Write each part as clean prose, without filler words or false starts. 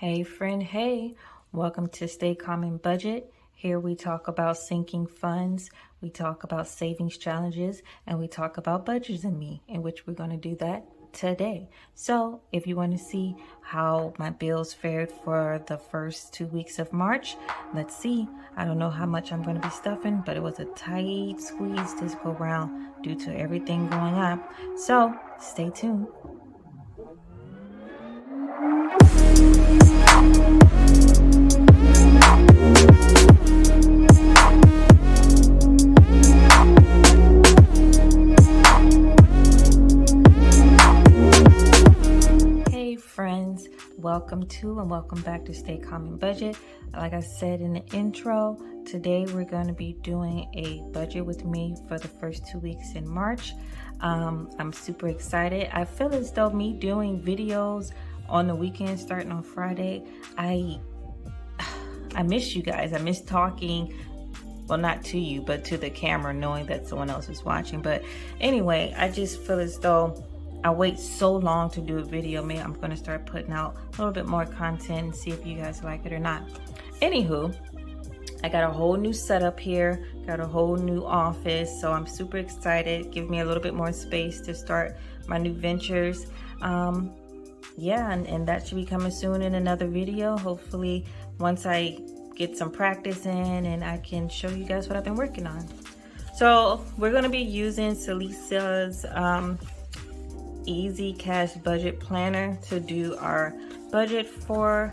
Hey friend, hey, welcome to Stay Calm and Budget. Here we talk about sinking funds, we talk about savings challenges, and we talk about budgets and me, in which we're going to do that today. So if you want to see how my bills fared for the first 2 weeks of March, let's see. I don't know how much I'm going to be stuffing, but it was a tight squeeze this go round due to everything going on. So stay tuned. Hey friends, welcome to and welcome back to Stay Calm and Budget. Like I said in the intro, today we're going to be doing a budget with me for the first 2 weeks in March. I'm super excited. I feel as though me doing videos on the weekend starting on Friday, I miss you guys. I miss talking, well, not to you, but to the camera, knowing that someone else is watching. But anyway, I just feel as though I wait so long to do a video. Maybe I'm going to start putting out a little bit more content and see if you guys like it or not. Anywho, I got a whole new setup here, got a whole new office, so I'm super excited. Give me a little bit more space to start my new ventures. And that should be coming soon in another video. Hopefully, once I get some practice in and I can show you guys what I've been working on. So we're going to be using Salisa's Easy Cash Budget Planner to do our budget for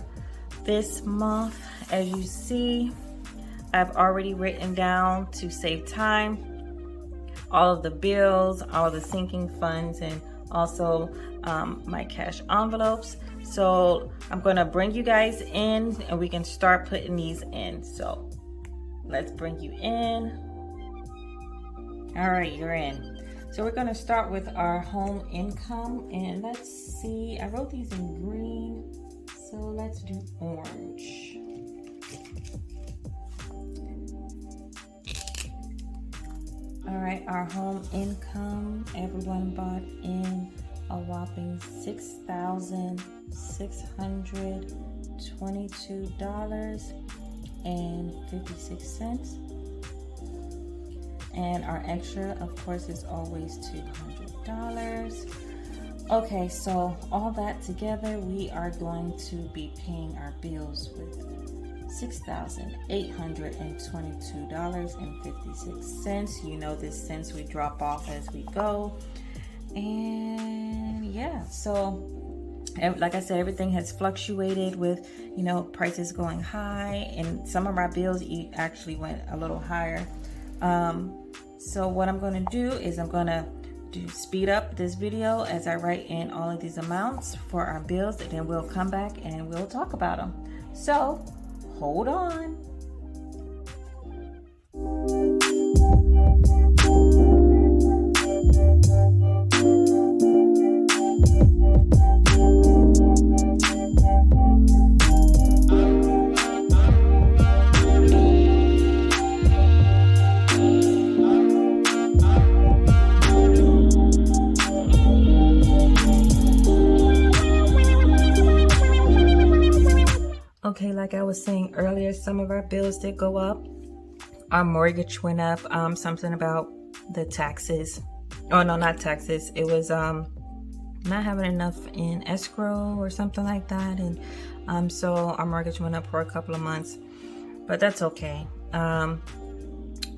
this month. As you see, I've already written down, to save time, all of the bills, all the sinking funds, and also my cash envelopes. So I'm going to bring you guys in and we can start putting these in. So let's bring you in. All right, you're in. So we're going to start with our home income, and let's see, I wrote these in green, so let's do orange. All right, our home income, everyone bought in a whopping $6,622.56. And our extra, of course, is always $200. Okay, so all that together, we are going to be paying our bills with $6,822.56. You know this since we drop off as we go. And yeah, so like I said, everything has fluctuated with, prices going high, and some of our bills actually went a little higher. So what I'm going to do is I'm going to speed up this video as I write in all of these amounts for our bills, and then we'll come back and we'll talk about them. So hold on. Okay, like I was saying earlier, some of our bills did go up. Our mortgage went up, something about the taxes. Oh, no, not taxes. It was not having enough in escrow or something like that. And so our mortgage went up for a couple of months, but that's okay.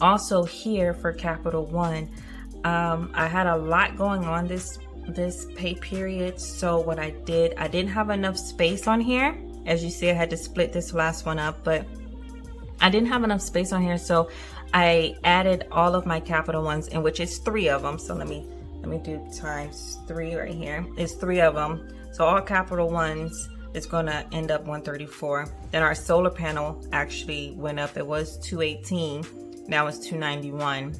Also here for Capital One, I had a lot going on this pay period. So what I didn't have enough space on here. As you see, I had to split this last one up, but I didn't have enough space on here, so I added all of my Capital Ones, in which is 3 of them. So let me do times 3 right here. It's 3 of them. So all Capital Ones is going to end up 134. Then our solar panel actually went up. It was 218. Now it's 291.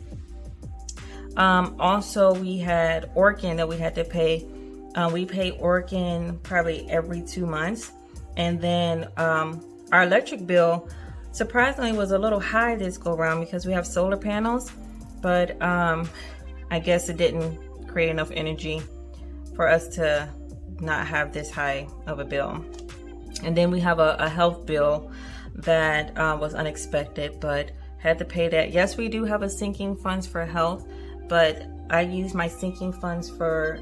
Also, we had Orkin that we had to pay. We pay Orkin probably every 2 months. And then our electric bill surprisingly was a little high this go around because we have solar panels, but I guess it didn't create enough energy for us to not have this high of a bill. And then we have a health bill that was unexpected, but had to pay that. Yes, we do have a sinking funds for health, but I use my sinking funds for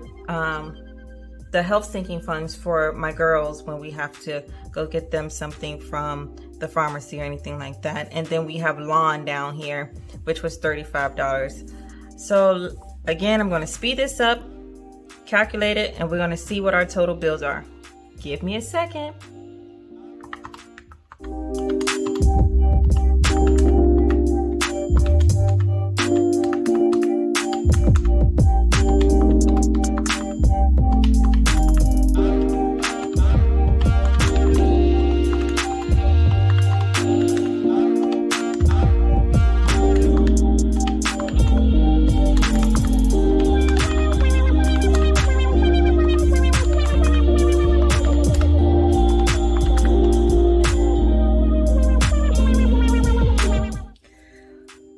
the health sinking funds for my girls when we have to go get them something from the pharmacy or anything like that. And then we have lawn down here, which was $35. So again, I'm going to speed this up, calculate it, and we're going to see what our total bills are. Give me a second.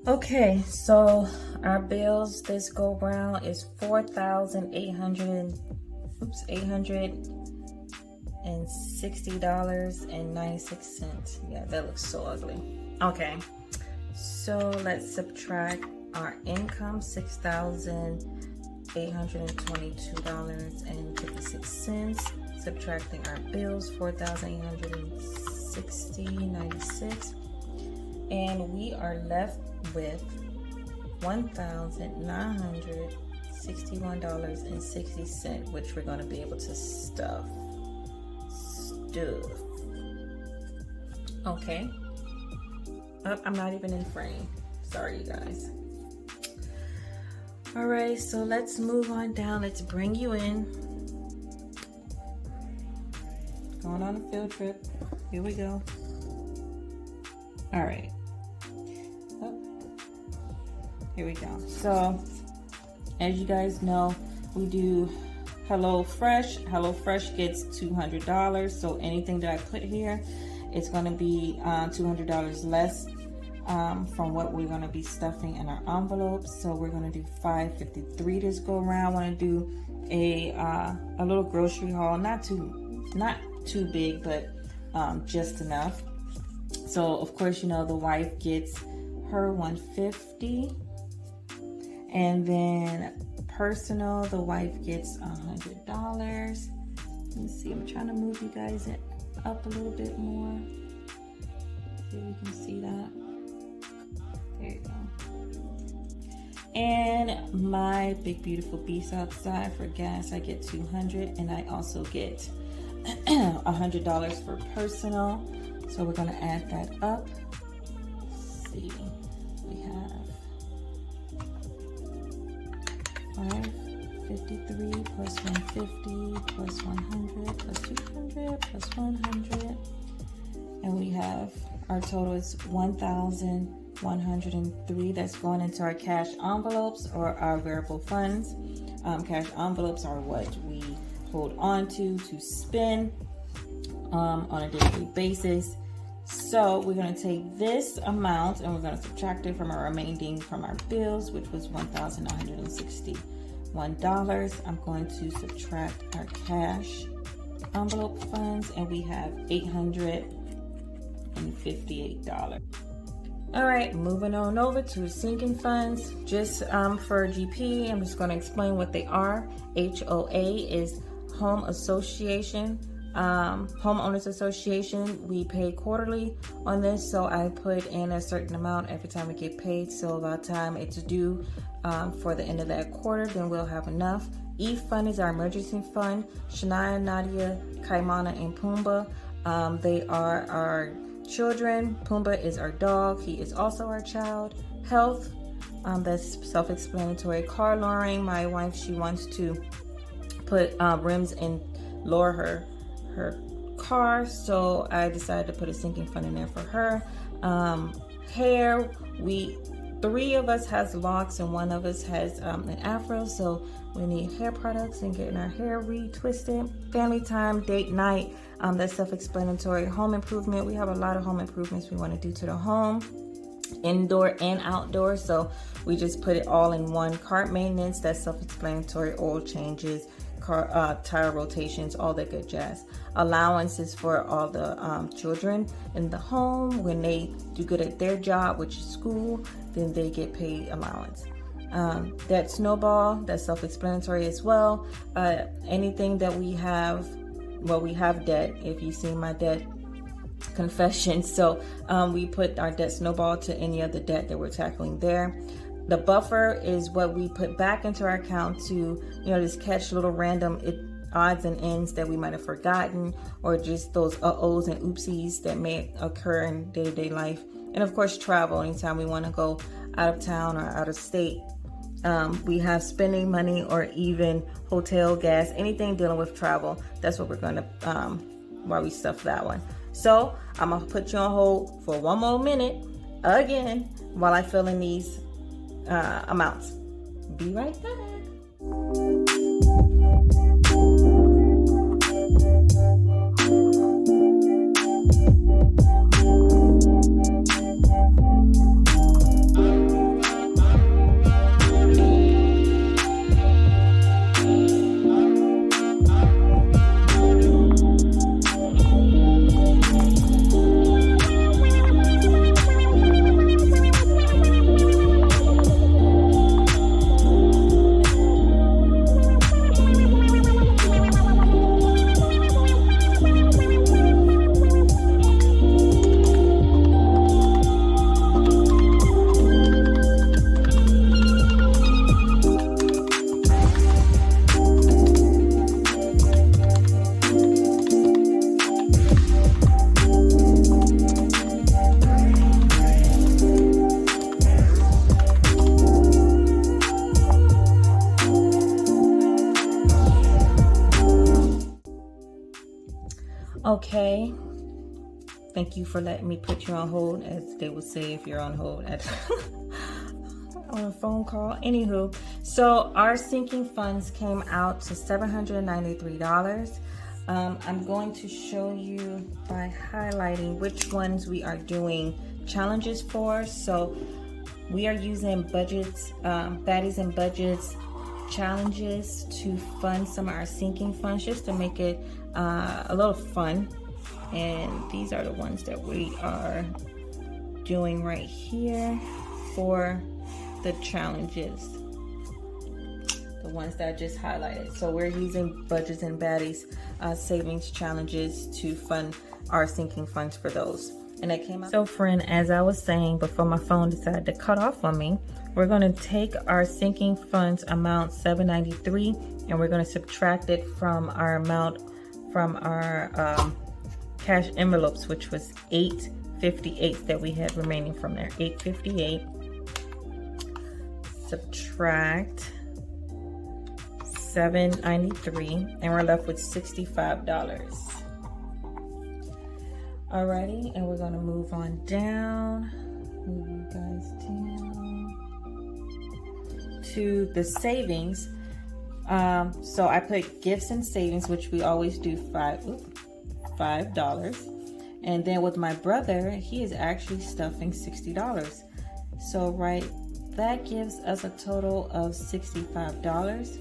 Okay, so our bills this go round is $4,860.96. Yeah, that looks so ugly. Okay, so let's subtract our income, $6,822.56. Subtracting our bills, $4,860.96. And we are left with $1,961.60, which we're going to be able to stuff. Okay. Oh, I'm not even in frame. Sorry, you guys. All right, so let's move on down. Let's bring you in. Going on a field trip. Here we go. All right. Here we go. So, as you guys know, we do HelloFresh. HelloFresh gets $200. So anything that I put here, it's going to be $200 less from what we're going to be stuffing in our envelopes. So we're going to do $553 this go around. I want to do a little grocery haul, not too big, but just enough. So of course, you know, the wife gets her $150. And then personal, the wife gets $100. Let me see, I'm trying to move you guys up a little bit more. See if you can see that. There you go. And my big beautiful beast outside for gas, I get $200, and I also get $100 for personal. So we're gonna add that up. Let's see, we have 553 plus 150 plus 100 plus 200 plus 100, and we have our total is 1,103. That's going into our cash envelopes or our variable funds. Cash envelopes are what we hold on to spend on a daily basis. So we're going to take this amount and we're going to subtract it from our remaining from our bills, which was $1,961. I'm going to subtract our cash envelope funds, and we have $858. All right, moving on over to sinking funds. Just for GP, I'm just going to explain what they are. HOA is Home Association. Homeowners Association. We pay quarterly on this, so I put in a certain amount every time we get paid. So by the time it's due for the end of that quarter, then we'll have enough. E Fund is our emergency fund. Shania, Nadia, Kaimana, and Pumbaa, they are our children. Pumbaa is our dog. He is also our child. Health, that's self-explanatory. Car lowering, my wife, she wants to put rims and lower her car, so I decided to put a sinking fund in there for her. Hair, three of us has locks and one of us has an afro, so we need hair products and getting our hair retwisted. Family time, date night, that's self-explanatory. Home improvement, we have a lot of home improvements we want to do to the home, indoor and outdoor, so we just put it all in one. Cart maintenance, that's self-explanatory. Oil changes, car tire rotations, all that good jazz. Allowances for all the children in the home. When they do good at their job, which is school, then they get paid allowance. That snowball, that's self-explanatory as well. Anything that we have, well, we have debt. If you've seen my debt confession, so we put our debt snowball to any other debt that we're tackling there. The buffer is what we put back into our account to, just catch little random odds and ends that we might have forgotten, or just those uh-ohs and oopsies that may occur in day-to-day life. And of course, travel. Anytime we want to go out of town or out of state, we have spending money, or even hotel, gas, anything dealing with travel. That's what we're going to, why we stuff that one. So I'm going to put you on hold for one more minute again while I fill in these amounts. Be right back. Okay, thank you for letting me put you on hold, as they would say if you're on hold on a phone call. Anywho, so our sinking funds came out to $793. I'm going to show you by highlighting which ones we are doing challenges for. So we are using budgets, baddies and budgets challenges to fund some of our sinking funds, just to make it a little fun. And these are the ones that we are doing right here for the challenges, the ones that I just highlighted. So we're using budgets and baddies savings challenges to fund our sinking funds for those. And that came out. So friend, as I was saying before my phone decided to cut off on me, we're going to take our sinking funds amount $793 and we're going to subtract it from our amount from our cash envelopes, which was $858 that we had remaining from there. $858 subtract $793 and we're left with $65. Alrighty, and we're going to move on down. Move you guys down to the savings. So I put gifts and savings, which we always do $5. And then with my brother, he is actually stuffing $60. So that gives us a total of $65.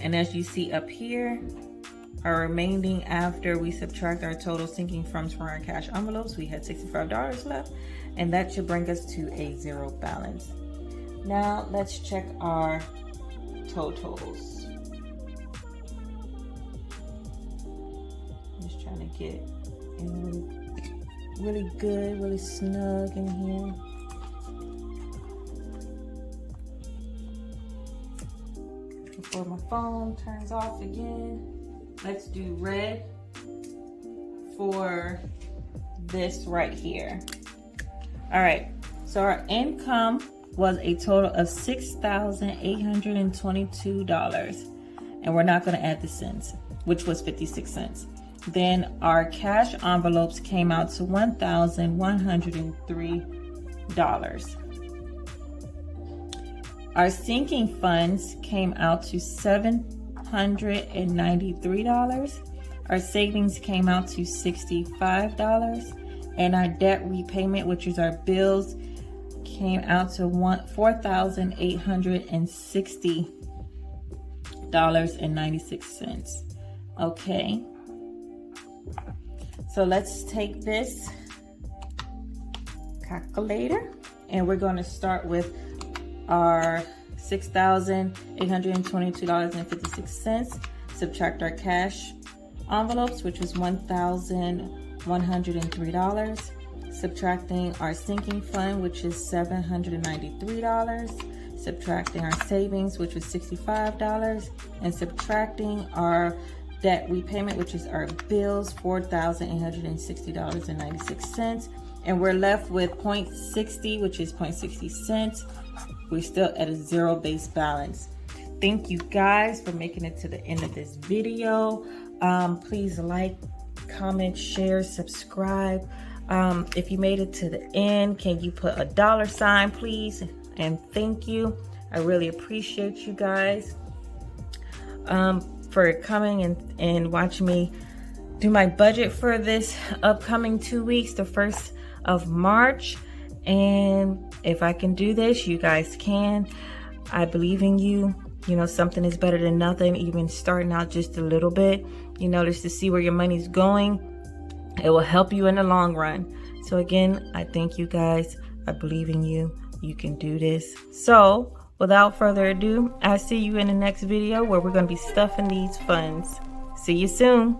And as you see up here, our remaining after we subtract our total sinking funds from our cash envelopes, we had $65 left, and that should bring us to a zero balance. Now let's check our totals. I'm just trying to get in really good, really snug in here. Before my phone turns off again. Let's do red for this right here. All right, so our income was a total of $6,822, and we're not going to add the cents, which was 56 cents. Then our cash envelopes came out to $1,103. Our sinking funds came out to $793. Our savings came out to $65, and our debt repayment, which is our bills, came out to $4,860. $2,076.96. Okay, so let's take this calculator and we're going to start with our $6,822.56. Subtract our cash envelopes, which was $1,103. Subtracting our sinking fund, which is $793. Subtracting our savings, which was $65. And subtracting our debt repayment, which is our bills, $4,860.96. And we're left with 0.60, which is 0.60 cents. We're still at a zero base balance. Thank you guys for making it to the end of this video. Please like, comment, share, subscribe. If you made it to the end, can you put a $, please? And thank you. I really appreciate you guys for coming and watching me do my budget for this upcoming 2 weeks, the 1st of March. And if I can do this, you guys can. I believe in you. You know, something is better than nothing, even starting out just a little bit, you know, just to see where your money's going. It will help you in the long run. So again, I thank you guys. I believe in you. You can do this. So without further ado, I'll see you in the next video where we're going to be stuffing these funds. See you soon.